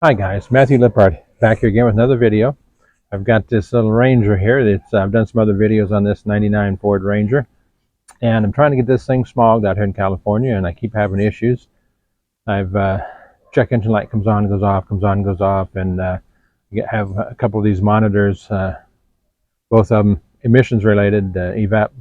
Hi guys, Matthew Lippard back here again with another video. I've got this little Ranger here. I've done some other videos on this 99 Ford Ranger, and I'm trying to get this thing smogged out here in California, and I keep having issues. I've check engine light comes on, goes off, comes on, goes off, and have a couple of these monitors, both of them emissions related, evap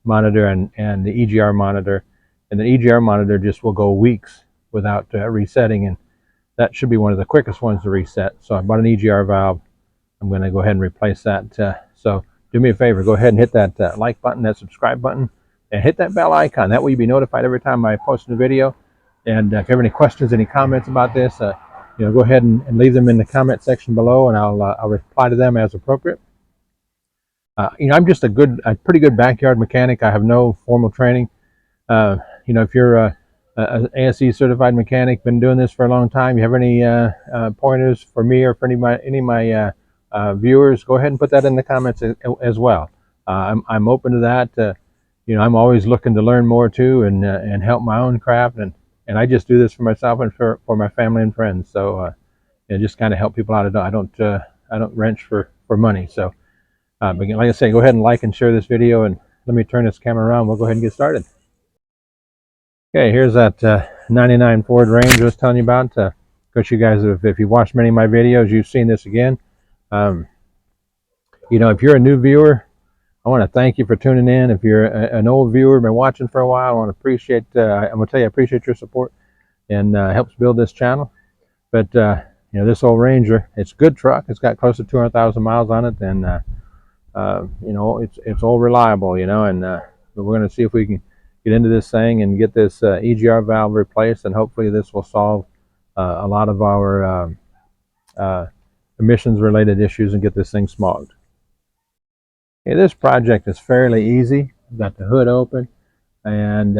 monitor and the EGR monitor, and the EGR monitor just will go weeks without resetting, and that should be one of the quickest ones to reset. So I bought an EGR valve. I'm going to go ahead and replace that. So do me a favor, go ahead and hit that like button, that subscribe button, and hit that bell icon. That way you'll be notified every time I post a video. And if you have any questions, any comments about this, go ahead and leave them in the comment section below, and I'll reply to them as appropriate. I'm just a pretty good backyard mechanic. I have no formal training. If you're an ASE certified mechanic, been doing this for a long time, you have any pointers for me or for any of my viewers, go ahead and put that in the comments as well. I'm open to that. I'm always looking to learn more too, and help my own craft, and I just do this for myself and for my family and friends. So just kind of help people out. I don't wrench for money. So but like I say, go ahead and like and share this video, and let me turn this camera around. We'll go ahead and get started. Okay, here's that 99 Ford Ranger I was telling you about. Of course, you guys, if you've watched many of my videos, you've seen this again. If you're a new viewer, I want to thank you for tuning in. If you're an old viewer, been watching for a while, I want to appreciate. I'm going to tell you, I appreciate your support, and helps build this channel. But this old Ranger, it's a good truck. It's got close to 200,000 miles on it, and it's all reliable. And we're going to see if we can get into this thing and get this EGR valve replaced, and hopefully this will solve a lot of our emissions related issues and get this thing smogged. Okay, this project is fairly easy. I've got the hood open, and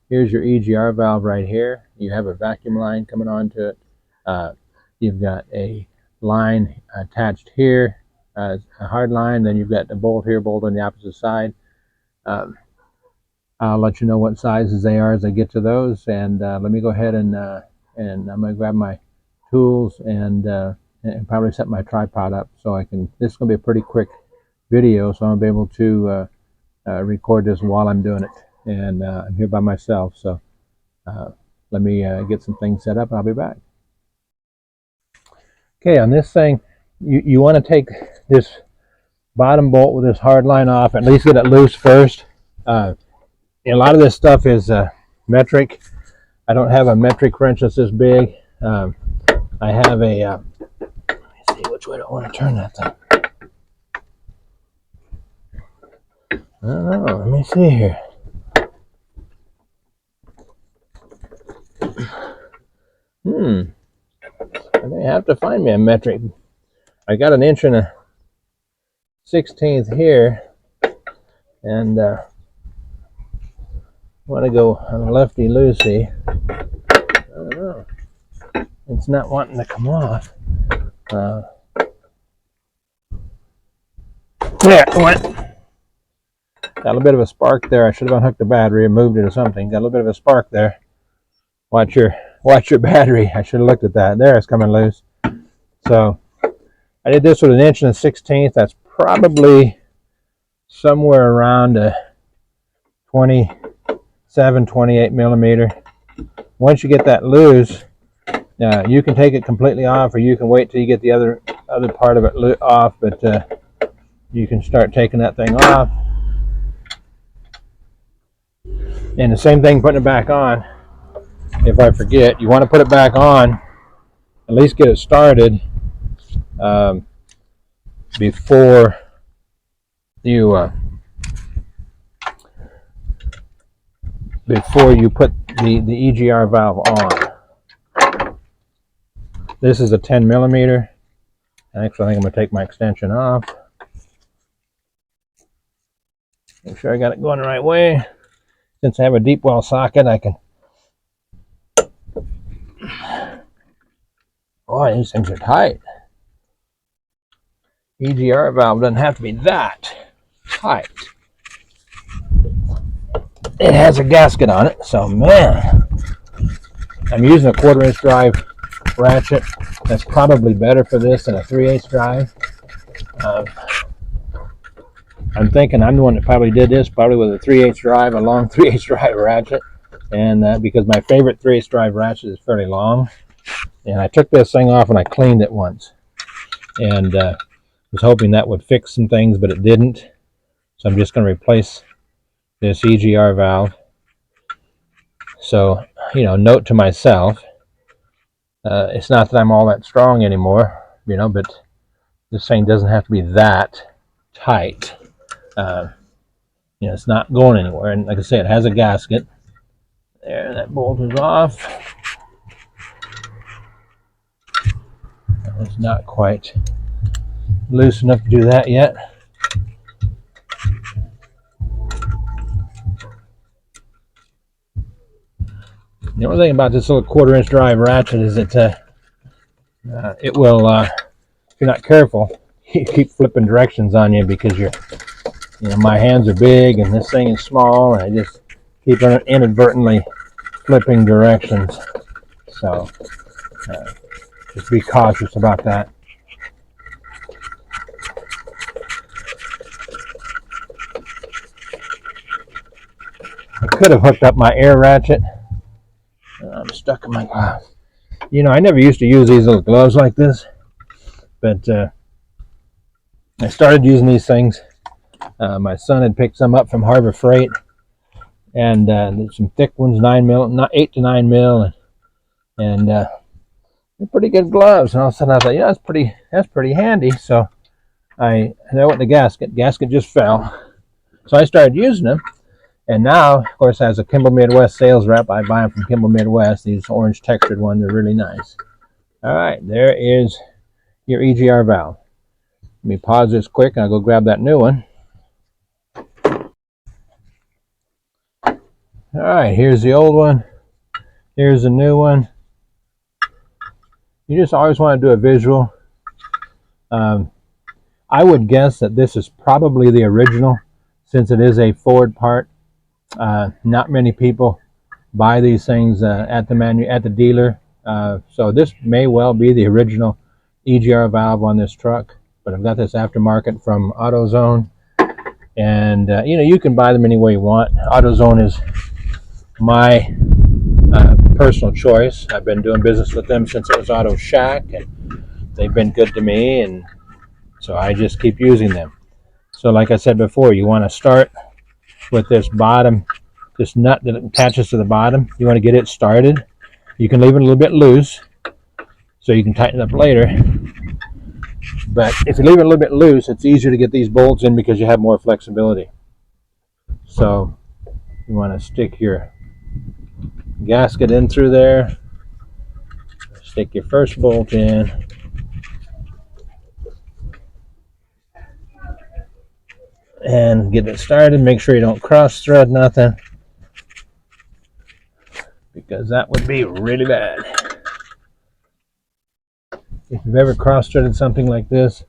here's your EGR valve right here. You have a vacuum line coming onto it. You've got a line attached here, a hard line, then you've got the bolt here, bolt on the opposite side. I'll let you know what sizes they are as I get to those, and let me go ahead and I'm going to grab my tools and probably set my tripod up so I can. This is going to be a pretty quick video, so I'll be able to record this while I'm doing it, and I'm here by myself, so let me get some things set up and I'll be back. Okay, on this thing, you want to take this bottom bolt with this hard line off, at least get it loose first. A lot of this stuff is metric. I don't have a metric wrench that's this big. I have a, let me see which way do I want to turn that thing. I don't know, let me see here. I may have to find me a metric. I got an 1 1/16 here, and want to go on lefty loosey. I don't know. It's not wanting to come off. There it went. Got a bit of a spark there. I should have unhooked the battery and moved it or something. Got a little bit of a spark there. Watch your battery. I should have looked at that. There, it's coming loose. So I did this with an 1 1/16. That's probably somewhere around a 27-28 millimeter. Once you get that loose, you can take it completely off, or you can wait till you get the other part of it off. But you can start taking that thing off, and the same thing putting it back on. If I forget, you want to put it back on, at least get it started before you put the EGR valve on. This is a 10 millimeter. Actually, I think I'm going to take my extension off. Make sure I got it going the right way. Since I have a deep well socket, I can. Boy, these things are tight. EGR valve doesn't have to be that tight. It has a gasket on it, so man, I'm using a 1/4 inch drive ratchet. That's probably better for this than a 3/8 drive. I'm thinking I'm the one that probably did this, probably with a 3/8 drive, a long 3/8 drive ratchet. And because my favorite 3/8 drive ratchet is fairly long. And I took this thing off and I cleaned it once. And was hoping that would fix some things, but it didn't. So I'm just going to replace this EGR valve. So, note to myself, it's not that I'm all that strong anymore, but this thing doesn't have to be that tight. It's not going anywhere. And like I said, it has a gasket. There, that bolt is off. It's not quite loose enough to do that yet. The only thing about this little 1/4-inch drive ratchet is that it will, if you're not careful, you keep flipping directions on you because my hands are big and this thing is small, and I just keep inadvertently flipping directions. So just be cautious about that. I could have hooked up my air ratchet. I'm stuck in my gloves. I never used to use these little gloves like this, but I started using these things. My son had picked some up from Harbor Freight, and there's some thick ones, 8 to 9 mil, and they're pretty good gloves. And all of a sudden I thought, that's pretty handy. So I went to the gasket just fell. So I started using them, and now, of course, as a Kimball Midwest sales rep, I buy them from Kimball Midwest. These orange textured ones are really nice. All right, there is your EGR valve. Let me pause this quick and I'll go grab that new one. All right, here's the old one. Here's the new one. You just always want to do a visual. I would guess that this is probably the original, since it is a Ford part. Not many people buy these things at the dealer, so this may well be the original EGR valve on this truck. But I've got this aftermarket from AutoZone, and you can buy them any way you want. AutoZone is my personal choice. I've been doing business with them since it was Auto Shack, and they've been good to me, and so I just keep using them. So like I said before, you want to start with this nut that attaches to the bottom. You want to get it started. You can leave it a little bit loose so you can tighten it up later. But if you leave it a little bit loose, it's easier to get these bolts in because you have more flexibility. So you want to stick your gasket in through there. Stick your first bolt in. And get it started. Make sure you don't cross thread nothing, because that would be really bad. If you've ever cross threaded something like this,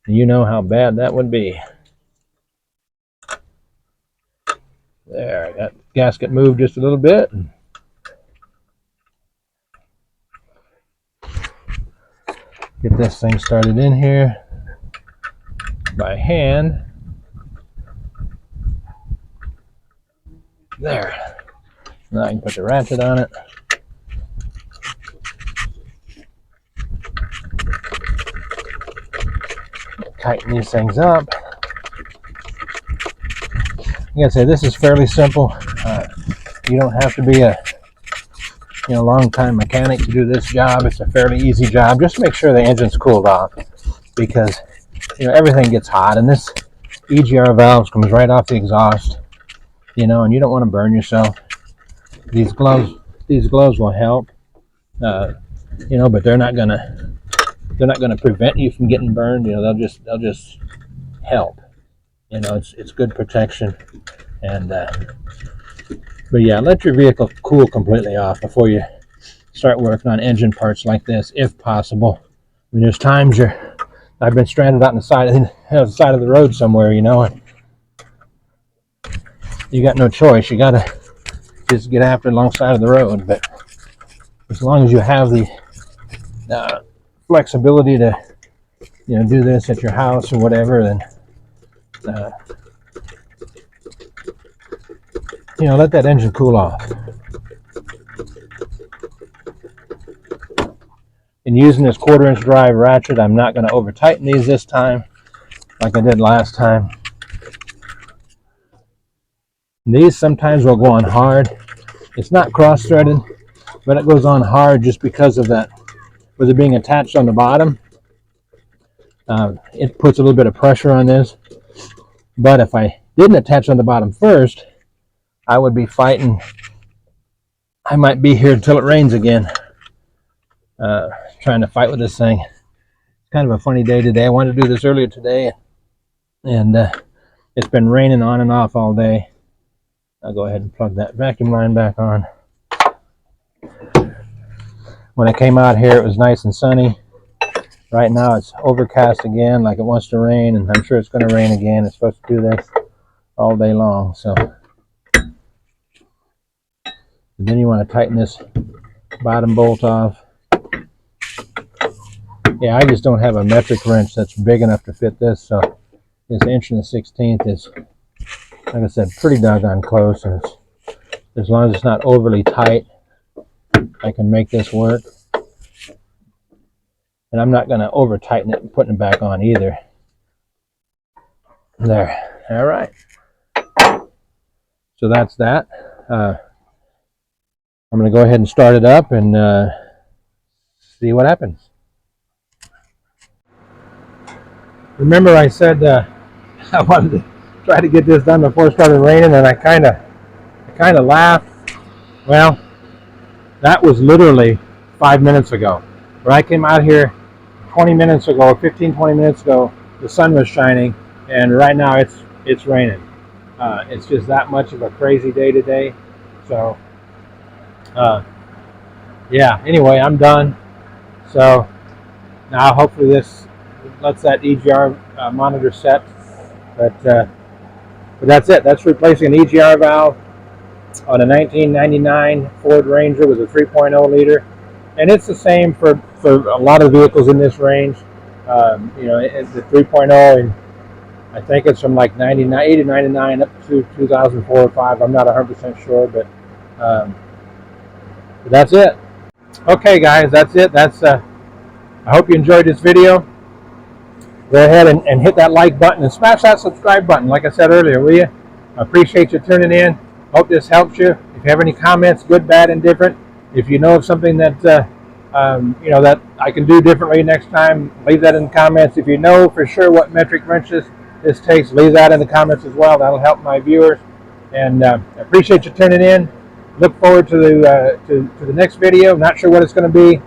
you know how bad that would be. There, that gasket moved just a little bit. Get this thing started in here by hand. There. Now I can put the ratchet on it. Tighten these things up. I gotta say, this is fairly simple. You don't have to be a long-time mechanic to do this job. It's a fairly easy job. Just make sure the engine's cooled off, because everything gets hot, and this EGR valve comes right off the exhaust. And you don't want to burn yourself. These gloves will help, but they're not gonna prevent you from getting burned. They'll just help. It's good protection. And but yeah, let your vehicle cool completely off before you start working on engine parts like this, if possible. I mean, there's times I've been stranded out on the side of the road somewhere, and you got no choice. You gotta just get after it alongside of the road. But as long as you have the flexibility to do this at your house or whatever, then let that engine cool off. And using this 1/4-inch drive ratchet, I'm not going to over tighten these this time like I did last time. These sometimes will go on hard. It's not cross-threaded, but it goes on hard just because of that, with it being attached on the bottom. It puts a little bit of pressure on this. But if I didn't attach on the bottom first, I would be fighting. I might be here until it rains again, trying to fight with this thing. It's kind of a funny day today. I wanted to do this earlier today, and it's been raining on and off all day. I'll go ahead and plug that vacuum line back on. When I came out here, it was nice and sunny. Right now it's overcast again, like it wants to rain, and I'm sure it's going to rain again. It's supposed to do this all day long. So and then you want to tighten this bottom bolt off. Yeah, I just don't have a metric wrench that's big enough to fit this, so this 1 1/16 is, like I said, pretty doggone close, and as long as it's not overly tight, I can make this work. And I'm not going to over tighten it and putting it back on either. There. All right. So that's that. I'm going to go ahead and start it up and see what happens. Remember I said I wanted to try to get this done before it started raining, and I kind of laughed. Well, that was literally 5 minutes ago. When I came out here 20 minutes ago, 15-20 minutes ago, the sun was shining, and right now it's raining. It's just that much of a crazy day today. So yeah, anyway, I'm done. So now hopefully this lets that EGR monitor set. But that's it. That's replacing an EGR valve on a 1999 Ford Ranger with a 3.0 liter. And it's the same for a lot of vehicles in this range. It's the 3.0, and I think it's from like 80 99 up to 2004 or 5. I'm not 100% sure, but that's it. Okay, guys, that's it. I hope you enjoyed this video. Go ahead and hit that like button and smash that subscribe button, like I said earlier, will you? I appreciate you tuning in. Hope this helps you. If you have any comments, good, bad, indifferent, if you know of something that that I can do differently next time, leave that in the comments. If you know for sure what metric wrenches this takes, leave that in the comments as well. That'll help my viewers. And I appreciate you tuning in. Look forward to the next video. Not sure what it's going to be.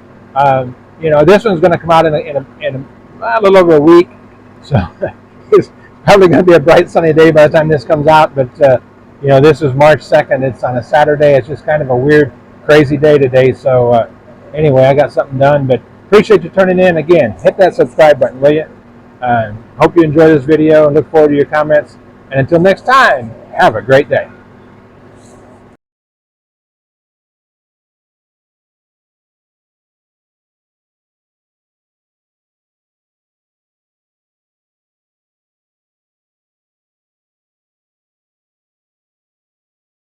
This one's going to come out in a little over a week, so it's probably going to be a bright sunny day by the time this comes out. But this is March 2nd. It's on a Saturday. It's just kind of a weird, crazy day today. So anyway, I got something done. But appreciate you turning in. Again, hit that subscribe button, will you? Hope you enjoy this video and look forward to your comments. And until next time, have a great day.